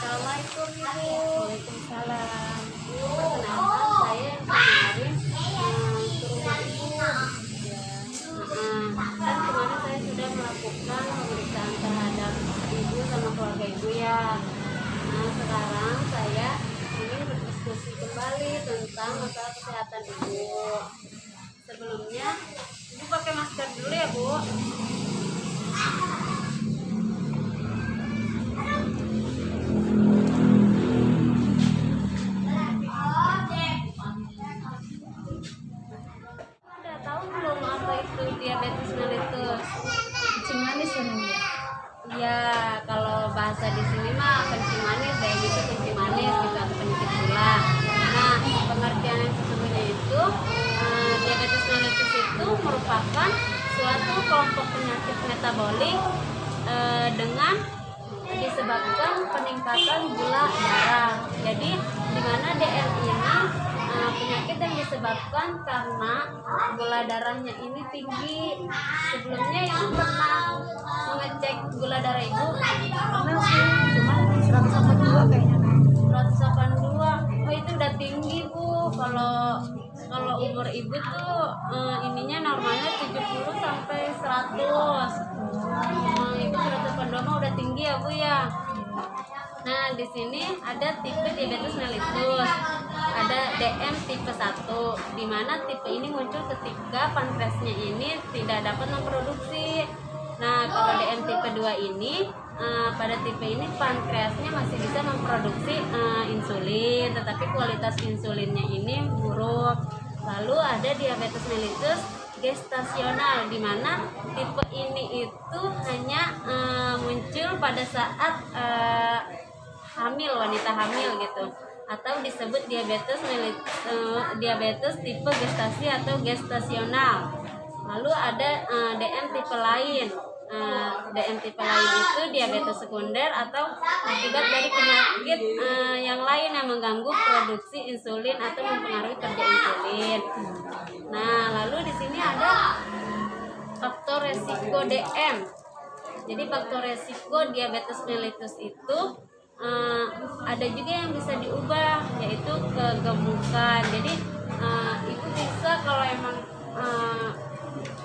Assalamualaikum Ibu. Waalaikumsalam. Perkenalkan saya yang kemarin ke rumah Ibu. Ya. Kan kemarin saya sudah melakukan pemeriksaan terhadap Ibu sama keluarga Ibu ya. Nah sekarang saya ingin berdiskusi kembali tentang masalah kesehatan Ibu. Sebelumnya Ibu pakai masker dulu ya Bu. Udah tahu belum apa itu diabetes mellitus? Kencing manis ya Neng? Ya, kalau bahasa di sini mah kencing manis, kayak gitu kencing manis gitu atau penyakit gula. Nah, pengertian yang sesungguhnya itu diabetes mellitus itu merupakan suatu kelompok penyakit metabolik dengan disebabkan peningkatan gula darah. Jadi, di mana DM ini penyakit yang disebabkan karena gula darahnya ini tinggi. Sebelumnya Ibu pernah mengecek gula darah Ibu? Pernah sih, cuman 182 kayaknya Neng. 182. Oh itu udah tinggi Bu. Kalau umur Ibu tuh ininya normalnya 70 sampai 100. Ibu 182 mah udah tinggi ya Bu ya. Nah, di sini ada tipe diabetes mellitus. Ada DM tipe 1, di mana tipe ini muncul ketika pankreasnya ini tidak dapat memproduksi. Nah, kalau DM tipe 2 ini, pada tipe ini pankreasnya masih bisa memproduksi insulin, tetapi kualitas insulinnya ini buruk. Lalu ada diabetes mellitus gestasional, di mana tipe ini itu hanya muncul pada saat wanita hamil gitu, atau disebut diabetes tipe gestasi atau gestasional. Lalu ada DM tipe lain. DM tipe lain itu diabetes sekunder atau akibat dari penyakit yang lain yang mengganggu produksi insulin atau mempengaruhi kerja insulin. Nah, lalu di sini ada faktor resiko DM. Jadi faktor resiko diabetes mellitus itu ada juga yang bisa diubah, yaitu kegemukan. Jadi Ibu bisa kalau emang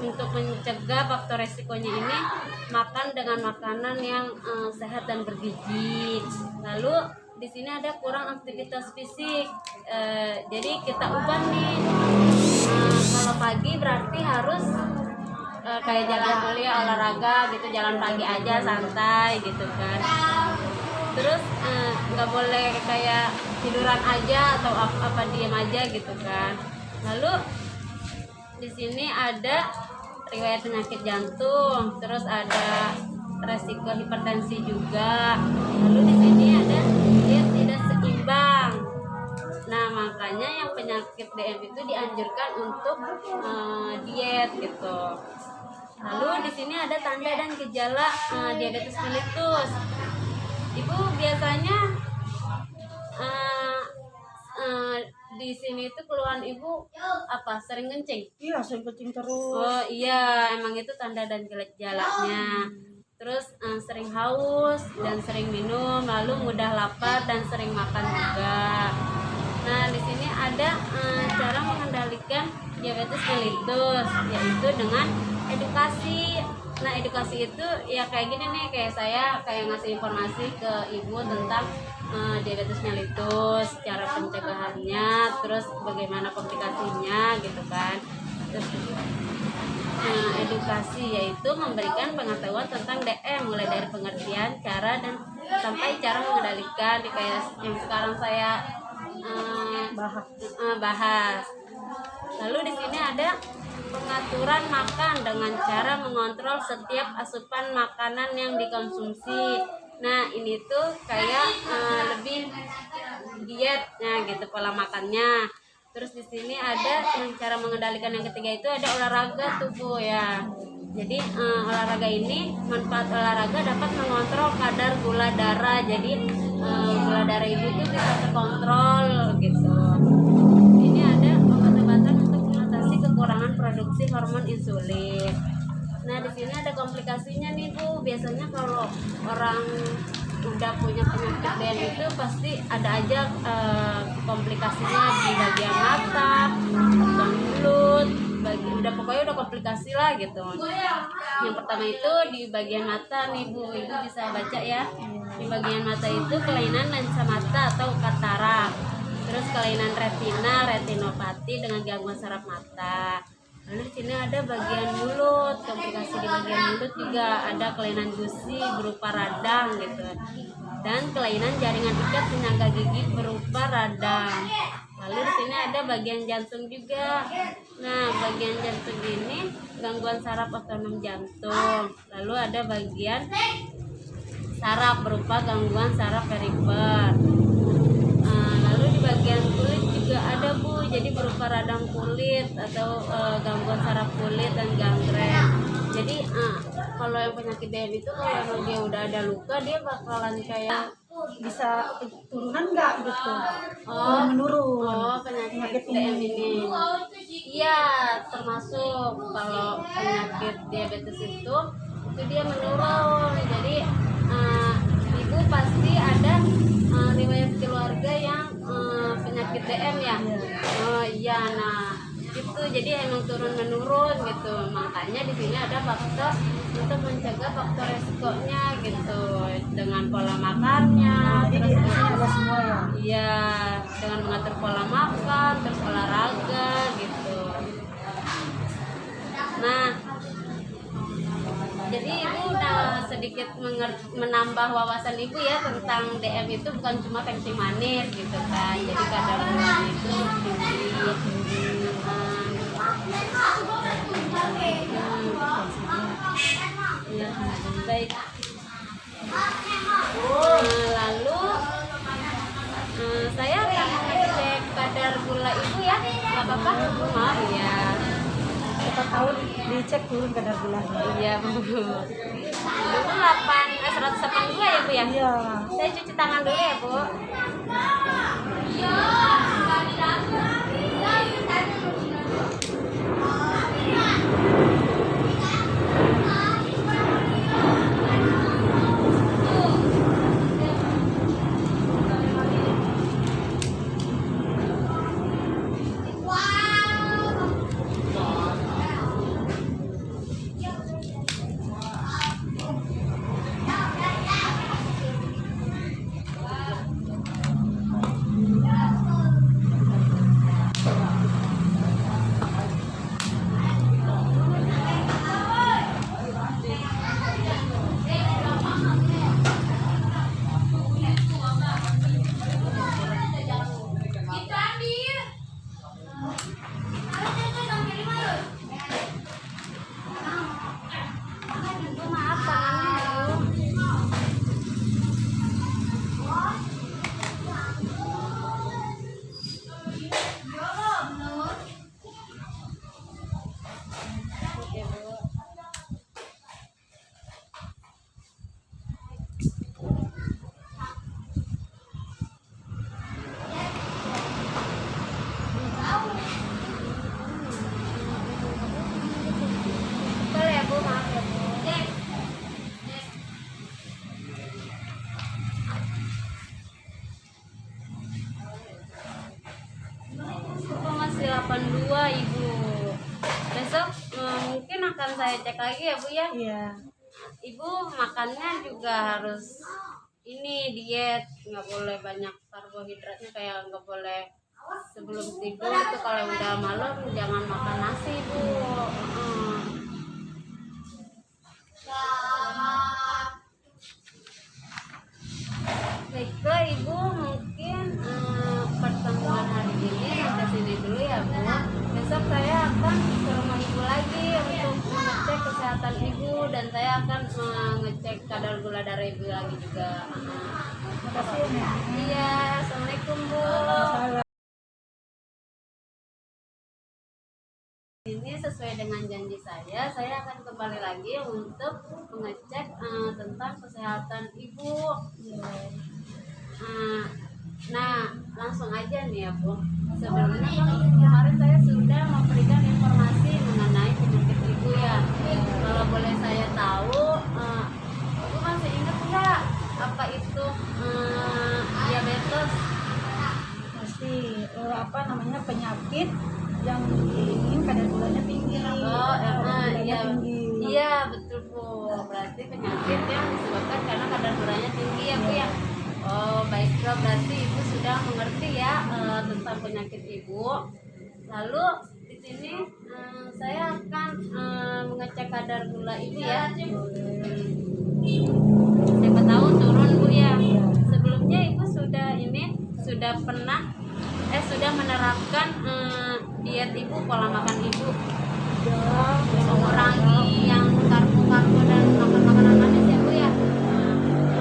untuk mencegah faktor resikonya ini makan dengan makanan yang sehat dan bergizi. Lalu di sini ada kurang aktivitas fisik. Jadi kita ubah nih. Kalau pagi berarti harus kayak jalan dulu ya, olahraga gitu, jalan pagi aja santai gitu kan. Terus nggak boleh kayak tiduran aja atau apa diam aja gitu kan. Lalu di sini ada riwayat penyakit jantung, terus ada resiko hipertensi juga. Lalu di sini ada diet tidak seimbang. Nah, makanya yang penyakit DM itu dianjurkan untuk diet gitu. Lalu di sini ada tanda dan gejala diabetes mellitus. Ibu biasanya di sini itu keluhan Ibu apa? Sering kencing? Iya, sering kencing terus. Oh iya, emang itu tanda dan gejalanya. Terus sering haus dan sering minum, lalu mudah lapar dan sering makan juga. Nah, di sini ada cara mengendalikan diabetes mellitus, yaitu dengan edukasi. Nah, edukasi itu ya kayak gini nih, kayak saya kayak ngasih informasi ke Ibu tentang diabetes mellitus, cara pencegahannya, terus bagaimana komplikasinya gitu kan. Terus edukasi yaitu memberikan pengetahuan tentang DM, mulai dari pengertian, cara dan sampai cara mengendalikan, kayak yang sekarang saya bahas. Lalu di sini ada pengaturan makan dengan cara mengontrol setiap asupan makanan yang dikonsumsi. Nah, ini tuh kayak lebih dietnya gitu, pola makannya. Terus di sini ada cara mengendalikan yang ketiga itu ada olahraga tubuh ya. Jadi olahraga ini, manfaat olahraga dapat mengontrol kadar gula darah. Jadi gula darah Ibu itu bisa terkontrol gitu. Ini ada obat-obatan untuk mengatasi kekurangan produksi hormon insulin. Nah, di sini ada komplikasinya nih Bu. Biasanya kalau orang udah punya penyakit DM itu pasti ada aja komplikasinya di bagian mata, bagian mulut, udah pokoknya udah komplikasi lah gitu. Yang pertama itu di bagian mata nih Bu, Ibu bisa baca ya. Di bagian mata itu kelainan lensa mata atau katarak. Terus kelainan retina, retinopati dengan gangguan saraf mata. Lalu di sini ada bagian mulut, komplikasi di bagian mulut juga ada kelainan gusi berupa radang gitu. Dan kelainan jaringan ikat penyangga gigi berupa radang. Lalu di sini ada bagian jantung juga. Nah, bagian jantung ini gangguan saraf otonom jantung. Lalu ada bagian saraf berupa gangguan saraf perifer. Lalu di bagian kulit juga ada Bu, jadi berupa radang kulit atau gangguan saraf kulit dan gangren. Jadi kalau yang penyakit DM itu kalau dia udah ada luka dia bakalan kayak Bisa turunan nggak gitu? Oh, Menurun. penyakit DM ini. Iya, termasuk kalau penyakit diabetes itu dia menurun. Jadi ibu pasti ada riwayat keluarga yang penyakit DM ya. Oh iya, nah itu jadi emang turun menurun gitu. Makanya di sini ada faktor untuk mencegah faktor resikonya gitu, dengan pola makannya, Jadi terus ada semua ya. iya, dengan mengatur pola makan, terus olahraga gitu. Nah, jadi ibu udah sedikit menambah wawasan ibu ya tentang DM itu bukan cuma kencing manis gitu kan. Jadi kadar gula itu tinggi. Ya, baik. Lalu saya akan mengecek kadar gula ibu ya, nggak apa-apa? Maaf ya. Siapa tahu dicek turun kadar gulanya. Iya Bu. Dulu 182 ya Bu ya? Iya. Saya cuci tangan dulu ya Bu. Maaf tangannya Bu. Oke Bu. Boleh ya Bu, maaf ya Bu. Aku masih 82 Ibu. Besok mungkin akan saya cek lagi ya Bu ya. Iya. Ibu makannya juga harus ini diet, nggak boleh banyak karbohidratnya, kayak nggak boleh sebelum tidur itu kalau udah malam jangan makan nasi Bu. Baiklah Ibu, mungkin pertemuan hari ini sampai sini dulu ya Bu. Besok saya akan ke rumah Ibu lagi untuk mengecek kesehatan Ibu, dan saya akan mengecek kadar gula darah Ibu lagi juga. Terima kasih ya, Nek. Iya, assalamualaikum Bu. Salam. Ini sesuai dengan janji saya akan kembali lagi untuk mengecek tentang kesehatan Ibu. Nah, langsung aja nih ya Bu. Sebelumnya kan kemarin saya sudah memberikan informasi mengenai penyakit Ibu ya. Kalau boleh saya tahu, Ibu masih ingat nggak apa itu penyakit yang ini kadar gulanya tinggi. Oh, Gulanya iya. tinggi. Iya, betul Bu. Berarti penyakit yang disebabkan karena kadar gulanya tinggi ya Bu ya. Oh, baiklah, berarti Ibu sudah mengerti ya tentang penyakit Ibu. Lalu di sini saya akan mengecek kadar gula Ibu ya. Siapa tahu turun Bu ya. Sebelumnya Ibu sudah pernah sudah menerapkan diet Ibu, pola makan Ibu, mengurangi yang karbo dan makan makanan manis ya Bu ya.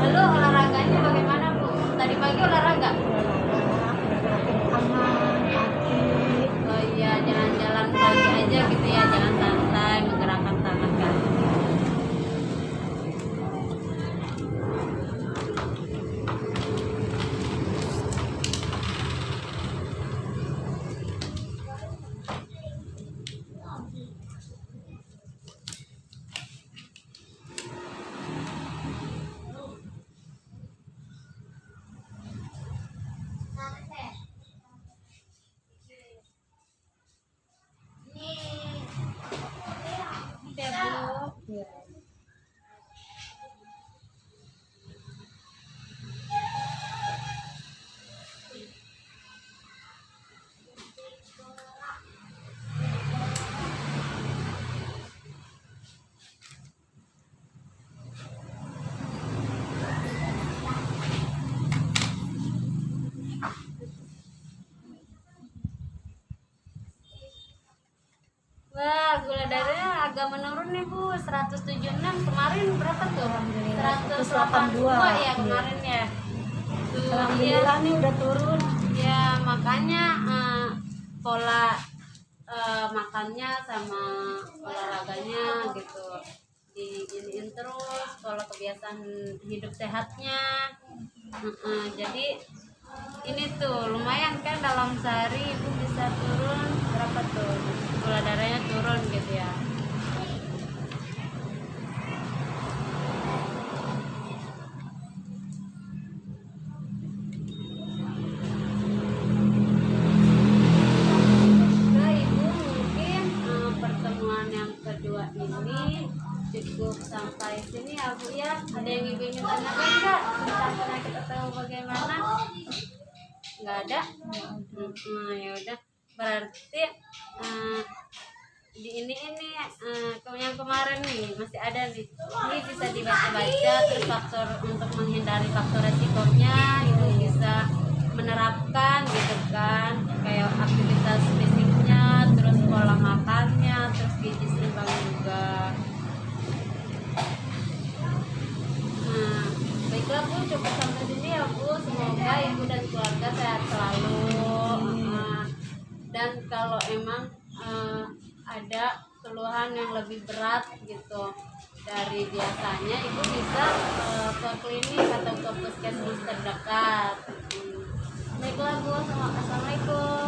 Lalu olahraganya bagaimana Bu? Tadi pagi olahraga? Oh iya, jalan-jalan pagi aja gitu ya, jalan santai, menggerakkan tangan kaki. Ya Bu. Iya. Wah, gula darahnya agak menurun nih Bu, 176. Kemarin berapa tuh? Alhamdulillah, 182 ya kemarin ya. Tuh, iya. Alhamdulillah nih udah turun. Ya, makanya pola makannya sama olahraganya gitu diiniin terus, pola kebiasaan hidup sehatnya. Jadi ini tuh lumayan kan, dalam sehari Ibu bisa turun berapa tuh, gula darahnya turun gitu ya. Nah, Ibu mungkin pertemuan yang kedua ini cukup sampai sini ya Bu ya. Ada yang Ibu ingin tanyakan nggak tentang penyakit atau bagaimana? Nggak ada? Ya udah, berarti di ini yang kemarin nih masih ada nih. Ini bisa dibaca-baca, terus faktor untuk menghindari faktor resikonya Ibu bisa menerapkan gitu kan, kayak aktivitas fisiknya, terus pola makannya, terus gizi seimbang juga. Nah, baiklah Bu, cukup sampai sini ya Bu. Semoga Ibu dan keluarga sehat selalu. Dan kalau emang ada keluhan yang lebih berat gitu dari biasanya, Ibu bisa ke klinik atau ke puskesmas terdekat. Baiklah Bu, assalamualaikum.